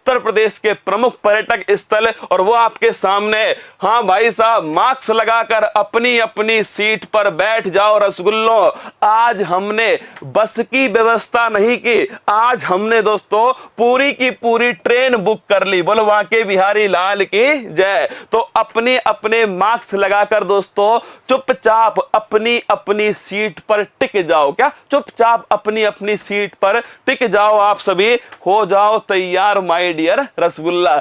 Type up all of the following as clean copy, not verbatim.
उत्तर प्रदेश के प्रमुख पर्यटक स्थल और वो आपके सामने। हाँ भाई साहब, मास्क लगाकर अपनी अपनी सीट पर बैठ जाओ रसगुल्लो। आज हमने बस की व्यवस्था नहीं की, आज हमने दोस्तों पूरी की पूरी ट्रेन बुक कर ली। बोलो बांके बिहारी लाल की जय। तो अपने अपने मास्क लगाकर दोस्तों चुपचाप अपनी अपनी सीट पर टिक जाओ। क्या चुपचाप अपनी अपनी सीट पर टिक जाओ। आप सभी हो जाओ तैयार माय डियर रसगुल्ला।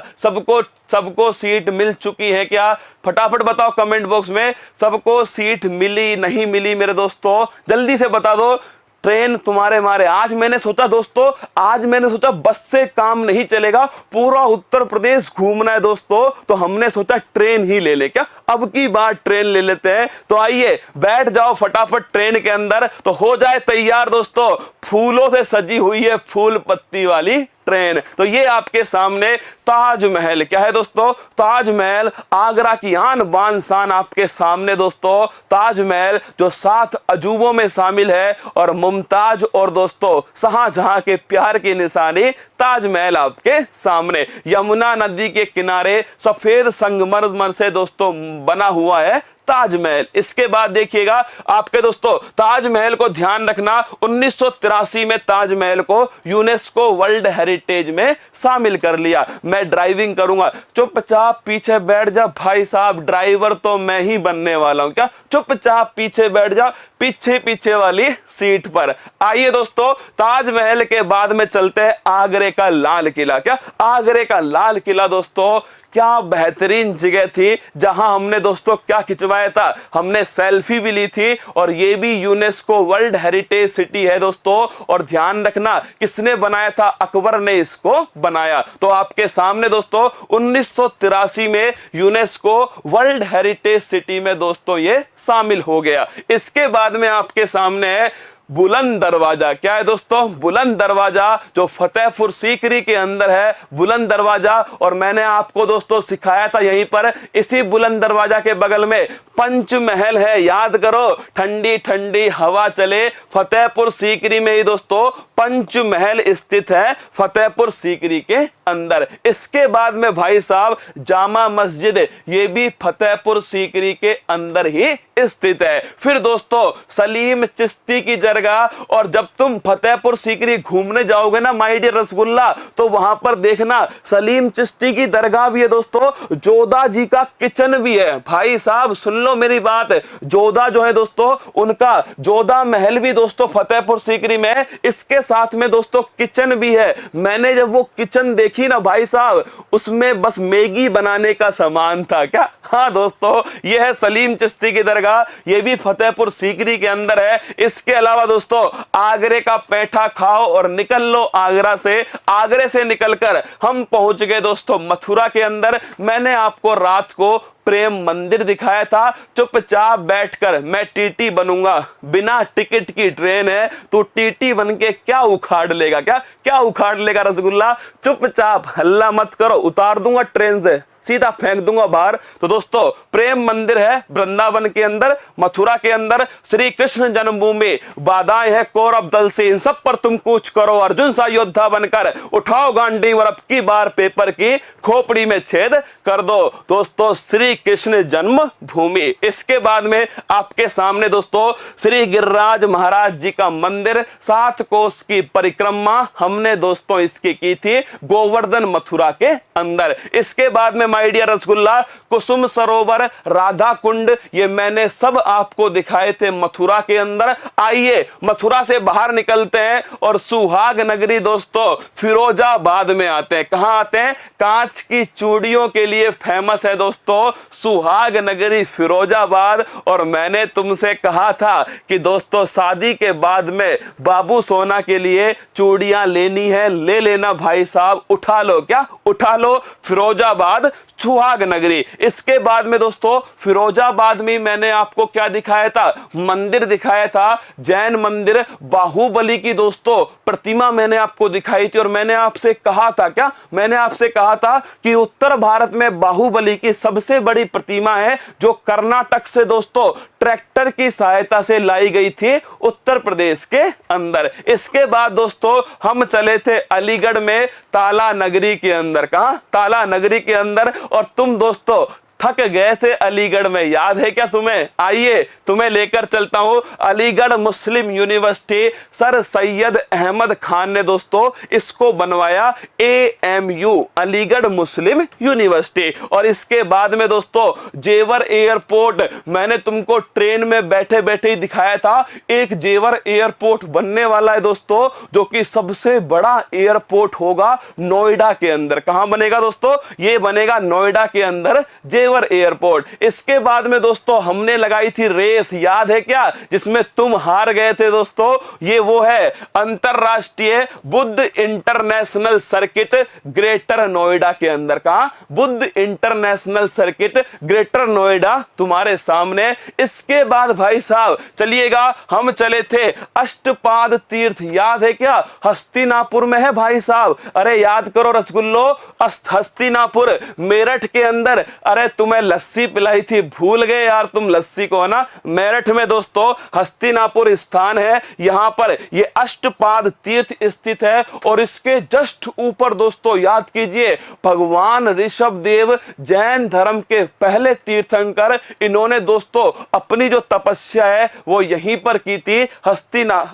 सबको सीट मिल चुकी है क्या? फटाफट बताओ कमेंट बॉक्स में, सबको सीट मिली नहीं मिली मेरे दोस्तों? जल्दी से बता दो। ट्रेन तुम्हारे मारे। आज मैंने सोचा दोस्तों, आज मैंने सोचा बस से काम नहीं चलेगा, पूरा उत्तर प्रदेश घूमना है दोस्तों, तो हमने सोचा ट्रेन ही ले ले। क्या अब की बार ट्रेन ले लेते हैं? तो आइए बैठ जाओ फटाफट ट्रेन के अंदर, तो हो जाए तैयार दोस्तों। फूलों से सजी हुई है फूल पत्ती वाली ट्रेन। तो ये आपके सामने ताजमहल। क्या है दोस्तों? ताजमहल, आगरा की आन बान शान आपके सामने दोस्तों। ताजमहल जो 7 अजूबों में शामिल है और मुमताज और दोस्तों शाहजहां के प्यार की निशानी ताजमहल आपके सामने। यमुना नदी के किनारे सफेद संगमरमर से दोस्तों बना हुआ है ताजमहल। इसके बाद देखिएगा आपके दोस्तों, ताजमहल को ध्यान रखना, 1983 में ताजमहल को यूनेस्को वर्ल्ड हेरिटेज में शामिल कर लिया। मैं ड्राइविंग करूंगा, चुपचाप पीछे बैठ जा भाई साहब, ड्राइवर तो मैं ही बनने वाला हूं। क्या चुपचाप पीछे बैठ जा, पीछे पीछे वाली सीट पर। आइए दोस्तों, ताजमहल के बाद में चलते हैं आगरे का लाल किला। क्या आगरे का लाल किला दोस्तों क्या बेहतरीन जगह थी, जहां हमने दोस्तों क्या खिंचवाया था, हमने सेल्फी भी ली थी। और ये भी यूनेस्को वर्ल्ड हेरिटेज सिटी है दोस्तों। और ध्यान रखना किसने बनाया था? अकबर ने इसको बनाया। तो आपके सामने दोस्तों 1983 में यूनेस्को वर्ल्ड हेरिटेज सिटी में दोस्तों ये शामिल हो गया। इसके बाद में आपके सामने है बुलंद दरवाजा। क्या है दोस्तों? बुलंद दरवाजा जो फतेहपुर सीकरी के अंदर है, बुलंद दरवाजा। और मैंने आपको दोस्तों सिखाया था यहीं पर, इसी बुलंद दरवाजा के बगल में पंचमहल है। याद करो, ठंडी ठंडी हवा चले, फतेहपुर सीकरी में ही दोस्तों पंचमहल स्थित है, फतेहपुर सीकरी के अंदर। इसके बाद में भाई साहब जामा मस्जिद, ये भी फतेहपुर सीकरी के अंदर ही स्थित है। फिर दोस्तों सलीम चिश्ती की दरगाह। और जब तुम फतेहपुर सीकरी घूमने जाओगे ना माय डियर रसगुल्ला, तो वहां पर देखना सलीम चिश्ती की दरगाह भी है दोस्तों, जोधा जी का किचन भी है। भाई साहब सुन लो मेरी बात, जोधा जो है दोस्तों, उनका जोधा महल भी दोस्तों फतेहपुर सीकरी में है। इसके साथ में दोस्तों किचन भी है। मैंने जब वो किचन देखी ना भाई साहब, उसमें बस मैगी बनाने का सामान था। क्या? हाँ दोस्तों, ये है सलीम चिश्ती की दरगाह, ये भी फतेहपुर सीकरी के अंदर है। इसके अलावा दोस्तों आगरे का पेठा खाओ और निकल लो आगरा से। आगरे से निकलकर हम पहुंच गए दोस्तों मथुरा के अंदर। मैंने आपको रात को प्रेम मंदिर दिखाया था। चुपचाप बैठकर मैं टीटी बनूंगा, बिना टिकट की ट्रेन है, तो टीटी बन के क्या उखाड़ लेगा? क्या उखाड़ लेगा रसगुल्ला? चुपचाप हल्ला मत करो, उतार दूंगा ट्रेन से, सीधा फेंक दूंगा बाहर। तो दोस्तों प्रेम मंदिर है वृंदावन के अंदर, मथुरा के अंदर। श्री कृष्ण जन्मभूमि, बाधाएं है कौरव दल से, इन सब पर तुम कूच करो अर्जुन सा योद्धा बनकर, उठाओ गांडी और अब की बार पेपर की खोपड़ी में छेद कर दो। दोस्तों श्री कृष्ण जन्मभूमि। इसके बाद में आपके सामने दोस्तों श्री गिरिराज महाराज जी का मंदिर, 7 कोस की परिक्रमा हमने दोस्तों इसकी की थी गोवर्धन मथुरा के अंदर। इसके बाद में माय डियर रसगुल्ला कुसुम सरोवर, राधा कुंड, ये मैंने सब आपको दिखाए थे मथुरा के अंदर। आइए मथुरा से बाहर निकलते हैं और सुहाग नगरी दोस्तों फिरोजाबाद में आते हैं। कहां आते हैं? कांच की चूड़ियों के लिए फेमस है दोस्तों सुहाग नगरी फिरोजाबाद। और मैंने तुमसे कहा था कि दोस्तों शादी के बाद में बाबू सोना के लिए चूड़ियां लेनी है, ले लेना भाई साहब, उठा लो। क्या उठा लो? फिरोजाबाद सुहाग नगरी। इसके बाद में दोस्तों फिरोजाबाद में मैंने आपको क्या दिखाया था, मंदिर दिखाया था, जैन मंदिर, बाहुबली की दोस्तों प्रतिमा मैंने आपको दिखाई थी। और मैंने आपसे कहा था, क्या मैंने आपसे कहा था कि उत्तर भारत में बाहुबली की सबसे बड़ी प्रतिमा है जो कर्नाटक से दोस्तों ट्रैक्टर की सहायता से लाई गई थी उत्तर प्रदेश के अंदर। इसके बाद दोस्तों हम चले थे अलीगढ़ में ताला नगरी के अंदर। कहां, ताला नगरी के अंदर। और तुम दोस्तों थक गए थे अलीगढ़ में, याद है क्या तुम्हें? आइए तुम्हें लेकर चलता हूं अलीगढ़ मुस्लिम यूनिवर्सिटी। सर सैयद अहमद खान ने दोस्तों इसको बनवाया, AMU अलीगढ़ मुस्लिम यूनिवर्सिटी। और इसके बाद में दोस्तों जेवर एयरपोर्ट, मैंने तुमको ट्रेन में बैठे बैठे ही दिखाया था, एक जेवर एयरपोर्ट बनने वाला है दोस्तों, जो कि सबसे बड़ा एयरपोर्ट होगा नोएडा के अंदर। कहां बनेगा दोस्तों? ये बनेगा नोएडा के अंदर जेवर एयरपोर्ट। इसके बाद में दोस्तों हमने लगाई थी रेस, याद है क्या, जिसमें तुम हार गए थे दोस्तों। ये वो है अंतरराष्ट्रीय Buddha international circuit greater Noida के अंदर। कहां? Buddha international circuit greater Noida तुम्हारे सामने। इसके बाद भाई साहब चलिएगा, हम चले थे अष्टपाद तीर्थ, याद है क्या, हस्तिनापुर में है भाई साहब। अरे याद करो रसगुल्लो, हस्तिनापुर मेरठ के अंदर। अरे तुम्हें लस्सी पिलाई थी, भूल गए यार तुम लस्सी को, है ना। मेरठ में दोस्तों हस्तिनापुर स्थान है, यहां पर ये अष्टपाद तीर्थ स्थित है। और इसके जस्ट ऊपर दोस्तों याद कीजिए, भगवान ऋषभ देव जैन धर्म के पहले तीर्थंकर, इन्होंने दोस्तों अपनी जो तपस्या है वो यहीं पर की थी,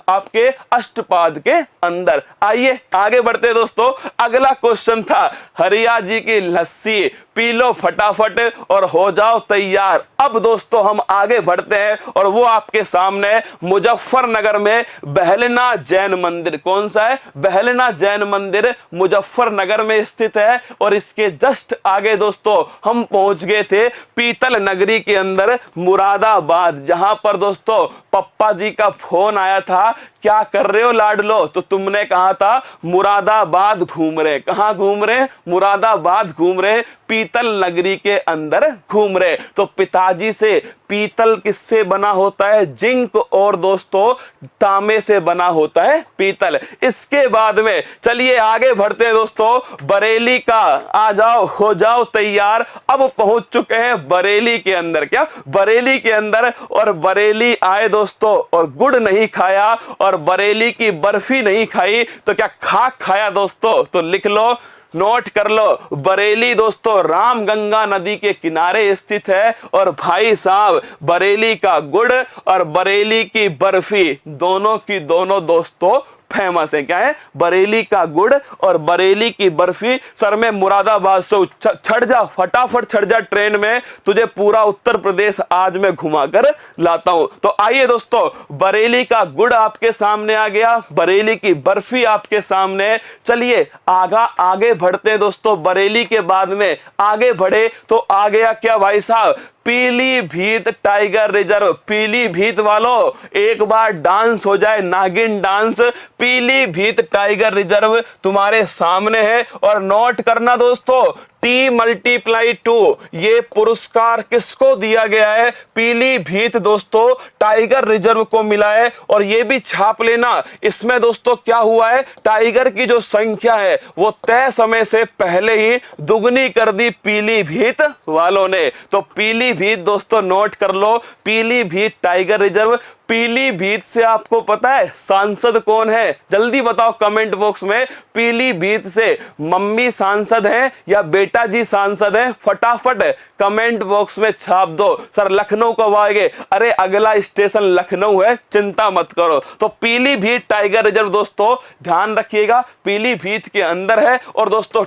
आपके अष्टपाद के अंदर। आइए आगे बढ़ते दोस्तों। अगला क्वेश्चन था हरिया जी की लस्सी पी लो फटाफट और हो जाओ तैयार। अब दोस्तों हम आगे बढ़ते हैं और वो आपके सामने मुजफ्फरनगर में बहलना जैन मंदिर। कौन सा है? बहलना जैन मंदिर मुजफ्फरनगर में स्थित है। और इसके जस्ट आगे दोस्तों हम पहुंच गए थे पीतल नगरी के अंदर, मुरादाबाद, जहां पर दोस्तों पप्पा जी का फोन आया था, क्या कर रहे हो लाडलो? तो तुमने कहा था मुरादाबाद घूम रहे। कहां घूम रहे? मुरादाबाद घूम रहे, पीतल नगरी के अंदर घूम रहे। तो पिताजी से पीतल किससे बना होता है? जिंक और दोस्तों तांबे से बना होता है पीतल। इसके बाद में चलिए आगे बढ़ते हैं दोस्तों, बरेली का आ जाओ, हो जाओ तैयार। अब पहुंच चुके हैं बरेली के अंदर। क्या? बरेली के अंदर। और बरेली आए दोस्तों और गुड़ नहीं खाया और बरेली की बर्फी नहीं खाई तो क्या खाक खाया दोस्तों? तो लिख लो, नोट कर लो, बरेली दोस्तों रामगंगा नदी के किनारे स्थित है। और भाई साहब बरेली का गुड़ और बरेली की बर्फी दोनों की दोनों दोस्तों फेमस है। क्या है? बरेली का गुड़ और बरेली की बर्फी। सर में मुरादाबाद से चढ़ जा, फटाफट चढ़ जा ट्रेन में, तुझे पूरा उत्तर प्रदेश आज मैं घुमाकर लाता हूं। तो आइए दोस्तों, बरेली का गुड़ आपके सामने आ गया, बरेली की बर्फी आपके सामने। चलिए आगे बढ़ते हैं दोस्तों। बरेली के बाद में आगे बढ़े तो आ गया क्या भाई साहब? Pilibhit tiger reserve. पीलीभीत वालों एक बार डांस हो जाए, नागिन डांस। पीलीभीत टाइगर रिजर्व तुम्हारे सामने है। और नोट करना दोस्तों, T×2 ये पुरस्कार किसको दिया गया है? पीलीभीत दोस्तों टाइगर रिजर्व को मिला है। और ये भी छाप लेना, इसमें दोस्तों क्या हुआ है, टाइगर की जो संख्या है वो तय समय से पहले ही दुगनी कर दी पीलीभीत वालों ने। तो पीलीभीत दोस्तों नोट कर लो, पीलीभीत टाइगर रिजर्व। पीलीभीत से आपको पता है सांसद कौन है? जल्दी बताओ कमेंट बॉक्स में। पीलीभीत से मम्मी सांसद हैं या बेटा जी सांसद हैं? फटाफट कमेंट बॉक्स में छाप दो। सर लखनऊ कब आएंगे? अरे अगला स्टेशन लखनऊ है, चिंता मत करो। तो पीलीभीत टाइगर रिजर्व दोस्तों ध्यान रखिएगा पीलीभीत के अंदर है। और दोस्तों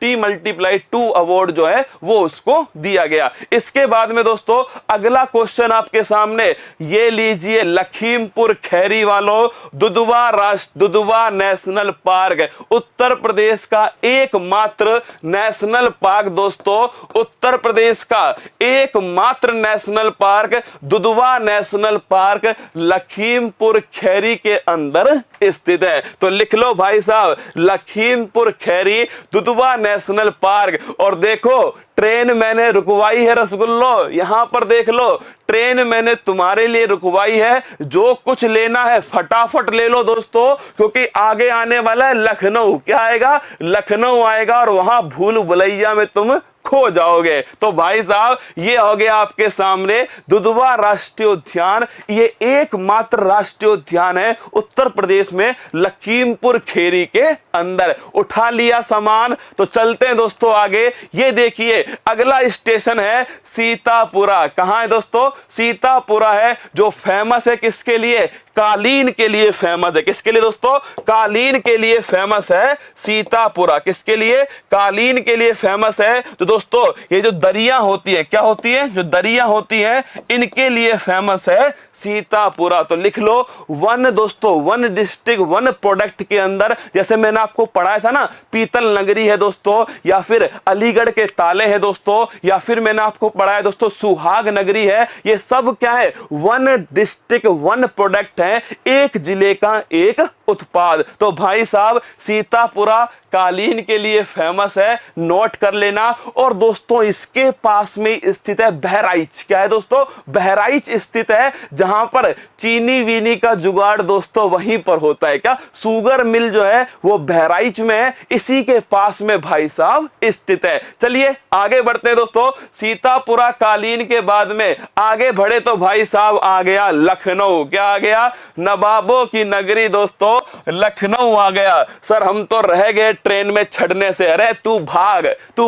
T×2 अवार्ड जो है वो उसको दिया गया। इसके बाद में दोस्तों अगला क्वेश्चन आपके सामने, ये लीजिए लखीमपुर खैरी वालों, दुधवा नेशनल पार्क, उत्तर प्रदेश का एकमात्र नेशनल पार्क दोस्तों, उत्तर प्रदेश का एकमात्र national park, Dudhwa national park Lakhimpur Kheri के अंदर स्थित है। तो लिख लो भाई साहब, लखीमपुर खैरी दुधवा नेशनल पार्क। और देखो ट्रेन मैंने रुकवाई है रसगुल्लो, यहां पर देख लो ट्रेन मैंने तुम्हारे लिए रुकवाई है, जो कुछ लेना है फटाफट ले लो दोस्तों, क्योंकि आगे आने वाला है लखनऊ। क्या आएगा? लखनऊ आएगा और वहां भूल भुलैया में तुम खो जाओगे। तो भाई साहब ये हो गया आपके सामने दुधवा राष्ट्रीय उद्यान। ये एकमात्र राष्ट्रीय उद्यान है उत्तर प्रदेश में, लखीमपुर खीरी के अंदर। उठा लिया सामान तो चलते हैं दोस्तों आगे। ये देखिए अगला स्टेशन है सीतापुरा। कहां है दोस्तों? सीतापुरा है, जो फेमस है किसके लिए? कालीन के लिए फेमस है। किसके लिए दोस्तों? कालीन के लिए फेमस है सीतापुरा। किसके लिए? कालीन के लिए फेमस है। तो दोस्तों ये जो दरिया होती है, क्या होती है? जो दरिया होती है इनके लिए फेमस है सीतापुरा। तो लिख लो वन दोस्तों, वन डिस्ट्रिक्ट वन प्रोडक्ट के अंदर, जैसे मैंने आपको पढ़ाया था ना, पीतल नगरी है दोस्तों, या फिर अलीगढ़ के ताले है दोस्तों, या फिर मैंने आपको पढ़ाया दोस्तों सुहाग नगरी है। ये सब क्या है? वन डिस्ट्रिक्ट वन प्रोडक्ट है, एक जिले का एक उत्पाद। तो भाई साहब सीतापुरा कालीन के लिए फेमस है, नोट कर लेना। और दोस्तों इसके पास में स्थित है बहराइच। क्या है दोस्तों? बहराइच स्थित है, जहां पर चीनी वीनी का जुगाड़ दोस्तों वहीं पर होता है। क्या? शुगर मिल जो है वो बहराइच में है, इसी के पास में भाई साहब स्थित है। चलिए आगे बढ़ते हैं दोस्तों। सीतापुरा कालीन के बाद में आगे बढ़े तो भाई साहब आ गया लखनऊ। क्या आ गया? नवाबों की नगरी दोस्तों, लखनऊ आ गया। सर हम तो रह गए ट्रेन में चढ़ने से। अरे तू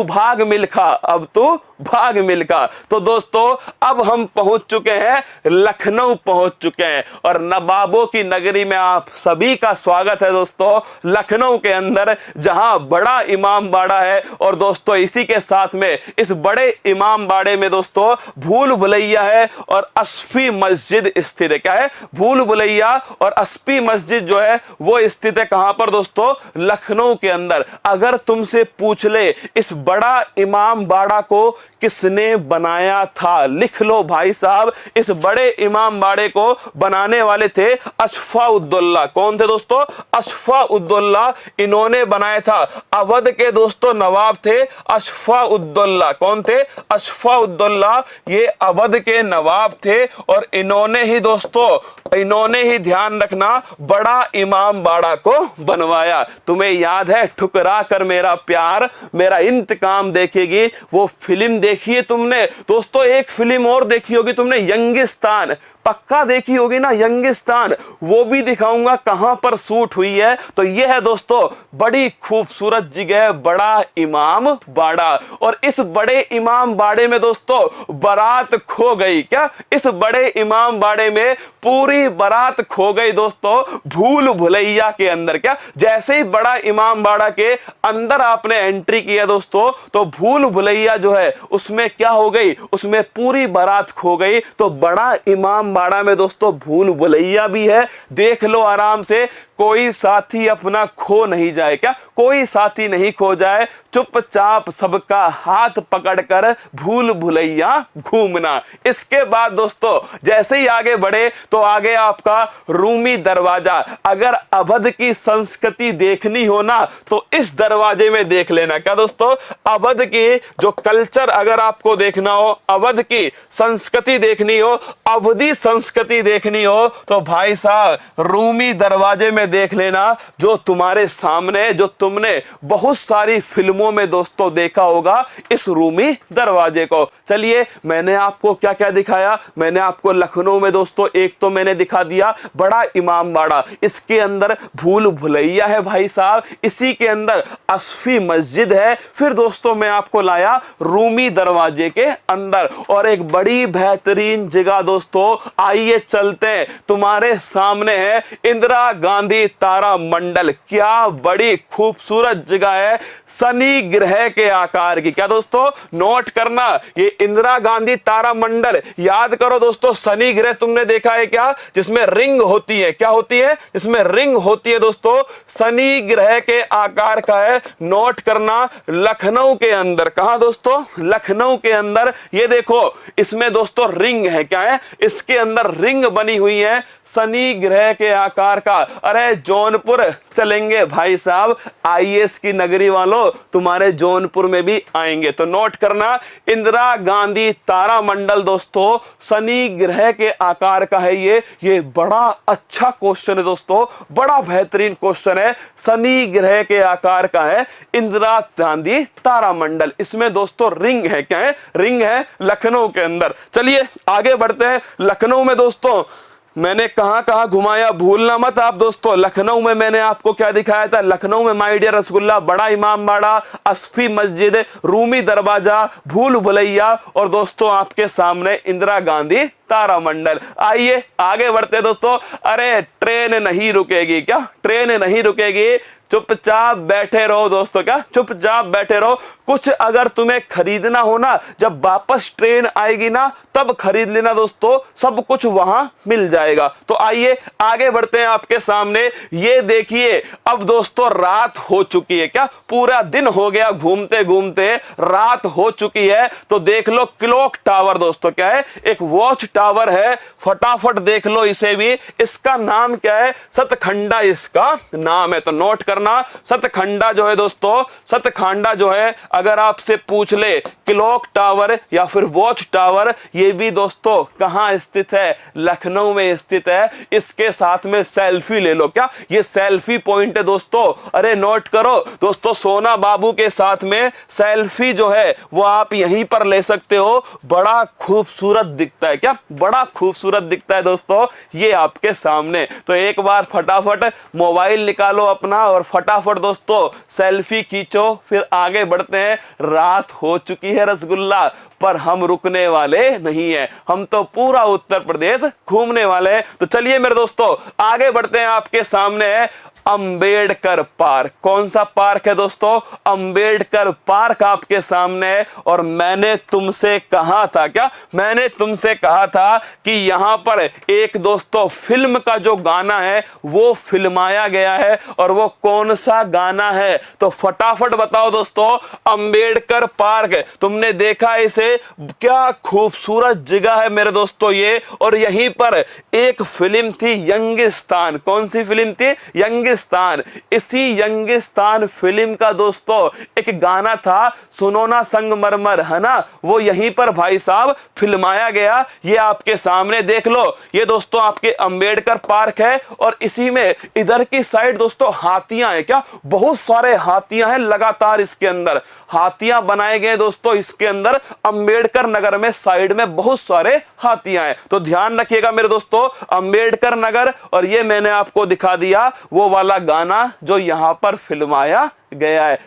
भाग मिल्खा, अब तू भाग मिल्खा। तो दोस्तों अब हम पहुंच चुके हैं, लखनऊ पहुंच चुके हैं, और नवाबों की नगरी में आप सभी का स्वागत है दोस्तों। लखनऊ के अंदर जहां बड़ा इमाम बाड़ा है, और दोस्तों इसी के साथ में इस बड़े इमाम बाड़े में दोस्तों भूल भुलैया है और अस्फी मस्जिद स्थित है। क्या है? भूल भुलैया और अस्फी मस्जिद जो है वो स्थित है कहां पर दोस्तों? लखनऊ के अंदर। अगर तुमसे पूछ ले इस बड़ा इमाम बाड़ा को किसने बनाया था, लिख लो भाई साहब। इस बड़े इमाम बाड़े को बनाने वाले थे अशफाउद्दौला। कौन थे दोस्तों? अशफाउद्दौला। इन्होंने बनाया था। अवध के दोस्तों नवाब थे अशफाउद्दौला। कौन थे? अशफाउद्दौला। ये अवध के नवाब थे, और इन्होंने ही दोस्तों, इन्होंने ही ध्यान रखना बड़ा इमाम बाड़ा को बनवाया। तुम्हें याद है ठुकरा कर मेरा प्यार मेरा इंतकाम देखेगी? वो फिल्म देखी है तुमने दोस्तों? एक फिल्म और देखी होगी तुमने, यंगिस्तान। पक्का देखी होगी ना यंगिस्तान। वो भी दिखाऊंगा कहां पर शूट हुई है। तो यह है दोस्तों बड़ी खूबसूरत जगह बड़ा इमाम बाड़ा। और इस बड़े इमाम बाड़े में दोस्तों बारात खो गई। क्या? इस बड़े इमाम बाड़े में पूरी बारात खो गई दोस्तों भूल भुलैया के अंदर। क्या? जैसे ही बड़ा इमाम बाड़ा के अंदर आपने एंट्री किया दोस्तों, तो भूल भुलैया जो है उसमें क्या हो गई? उसमें पूरी बारात खो गई। तो बड़ा इमाम बाड़ा में दोस्तों भूल भुलैया भी है। देख लो आराम से, कोई साथी अपना खो नहीं जाए। क्या? कोई साथी नहीं खो जाए, चुपचाप सबका हाथ पकड़कर भूल भुलैया घूमना। इसके बाद दोस्तों जैसे ही आगे बढ़े तो आगे आपका रूमी दरवाजा। अगर अवध की संस्कृति देखनी हो ना तो इस दरवाजे में देख लेना। क्या दोस्तों? अवध की जो कल्चर अगर आपको देखना हो, अवध की संस्कृति देखनी हो, अवधी संस्कृति देखनी हो, तो भाई साहब रूमी दरवाजे में देख लेना, जो तुम्हारे सामने, जो तुमने बहुत सारी फिल्मों में दोस्तों देखा होगा इस रूमी दरवाजे को। चलिए मैंने आपको क्या क्या दिखाया? मैंने आपको लखनऊ में दोस्तों एक तो मैंने दिखा दिया बड़ा इमाम बाड़ा, इसके अंदर भूल भुलैया है भाई साहब, इसी के अंदर अस्फी मस्जिद है। फिर दोस्तों मैं आपको लाया रूमी दरवाजे के अंदर, और एक बड़ी बेहतरीन जगह दोस्तों, आइए चलते हैं। तुम्हारे सामने है इंदिरा गांधी तारा मंडल। क्या बड़ी खूबसूरत जगह है, शनि ग्रह के आकार की। क्या दोस्तों? नोट करना, ये इंदिरा गांधी तारा मंडल। याद करो दोस्तों, शनि ग्रह तुमने देखा है क्या? जिसमें रिंग होती है। क्या होती है? जिसमें रिंग होती है दोस्तों, शनि ग्रह के आकार का है। नोट करना, लखनऊ के अंदर। कहां दोस्तों? लखनऊ के अंदर। ये देखो इसमें दोस्तों रिंग है। क्या है? इसके अंदर रिंग बनी हुई है। शनि ग्रह के आकार का। अरे जौनपुर चलेंगे भाई साहब, आईएएस की नगरी वालों, तुम्हारे जौनपुर में भी आएंगे। तो नोट करना, इंदिरा गांधी तारामंडल दोस्तों शनि ग्रह के आकार का है। ये बड़ा अच्छा क्वेश्चन है दोस्तों, बड़ा बेहतरीन क्वेश्चन है। शनि ग्रह के आकार का है इंदिरा गांधी तारामंडल। इसमें दोस्तों रिंग है, क्या है? रिंग है लखनऊ के अंदर। चलिए आगे बढ़ते हैं। लखनऊ में दोस्तों मैंने कहां कहां घुमाया, भूलना मत आप दोस्तों। लखनऊ में मैंने आपको क्या दिखाया था? लखनऊ में माय डियर रसगुल्ला, बड़ा इमाम बाड़ा, अस्फी मस्जिद, रूमी दरवाजा, भूल भुलैया और दोस्तों आपके सामने इंदिरा गांधी तारामंडल। आइए आगे बढ़ते दोस्तों। अरे ट्रेन नहीं रुकेगी, क्या ट्रेन नहीं रुकेगी? चुपचाप बैठे रहो दोस्तों, क्या चुपचाप बैठे रहो। कुछ अगर तुम्हें खरीदना हो ना, जब वापस ट्रेन आएगी ना तब खरीद लेना दोस्तों, सब कुछ वहां मिल जाएगा। तो आइए आगे बढ़ते हैं आपके सामने। ये देखिए अब दोस्तों रात हो चुकी है, क्या पूरा दिन हो गया घूमते घूमते, रात हो चुकी है। तो देख लो क्लॉक टावर दोस्तों, क्या है? एक वॉच टावर है। फटाफट देख लो इसे भी। इसका नाम क्या है? सतखंडा इसका नाम है। तो नोट करना, सतखंडा जो है दोस्तों, सतखंडा जो है, अगर आपसे पूछ ले क्लॉक टावर या फिर वॉच टावर, ये भी दोस्तों कहां स्थित है? लखनऊ में स्थित है। इसके साथ में सेल्फी ले लो, क्या ये सेल्फी पॉइंट है दोस्तों? अरे नोट करो दोस्तों, सोना बाबू के साथ में सेल्फी जो है वो आप यहीं पर ले सकते हो। बड़ा खूबसूरत दिखता है, क्या बड़ा खूबसूरत दिखता है दोस्तों ये आपके सामने। तो एक बार फटाफट मोबाइल निकालो अपना और फटाफट दोस्तों सेल्फी खींचो, फिर आगे बढ़ते हैं। रात हो चुकी है रसगुल्ला, पर हम रुकने वाले नहीं हैं, हम तो पूरा उत्तर प्रदेश घूमने वाले हैं। तो चलिए मेरे दोस्तों आगे बढ़ते हैं। आपके सामने है अंबेडकर पार्क। कौन सा पार्क है दोस्तों? अंबेडकर पार्क आपके सामने है। और मैंने तुमसे कहा था, क्या मैंने तुमसे कहा था कि यहां पर एक दोस्तों फिल्म का जो गाना है वो फिल्माया गया है। और वो कौन सा गाना है? तो फटाफट बताओ दोस्तों। अंबेडकर पार्क तुमने देखा इसे, क्या खूबसूरत जगह है मेरे दोस्तों ये। और यहीं पर एक फिल्म थी यंगिस्तान। कौन सी फिल्म थी? यंगिस्तान। इसी यंगिस्तान फिल्म का दोस्तों एक गाना था, सुनो ना संगमरमर, है ना, वो यहीं पर भाई साहब फिल्माया गया। ये आपके सामने देख लो, ये दोस्तों आपके अंबेडकर पार्क है। और इसी में इधर की साइड दोस्तों हाथियां हैं, क्या बहुत सारे हाथियां हैं लगातार इसके अंदर। हाथियां बनाए गए दोस्तों इसके अंदर, अंबेडकर नगर में साइड में बहुत सारे हाथियां हैं। तो ध्यान रखिएगा मेरे दोस्तों, अंबेडकर नगर। और ये मैंने आपको दिखा दिया वो वाला गाना जो यहां पर फिल्माया गया है।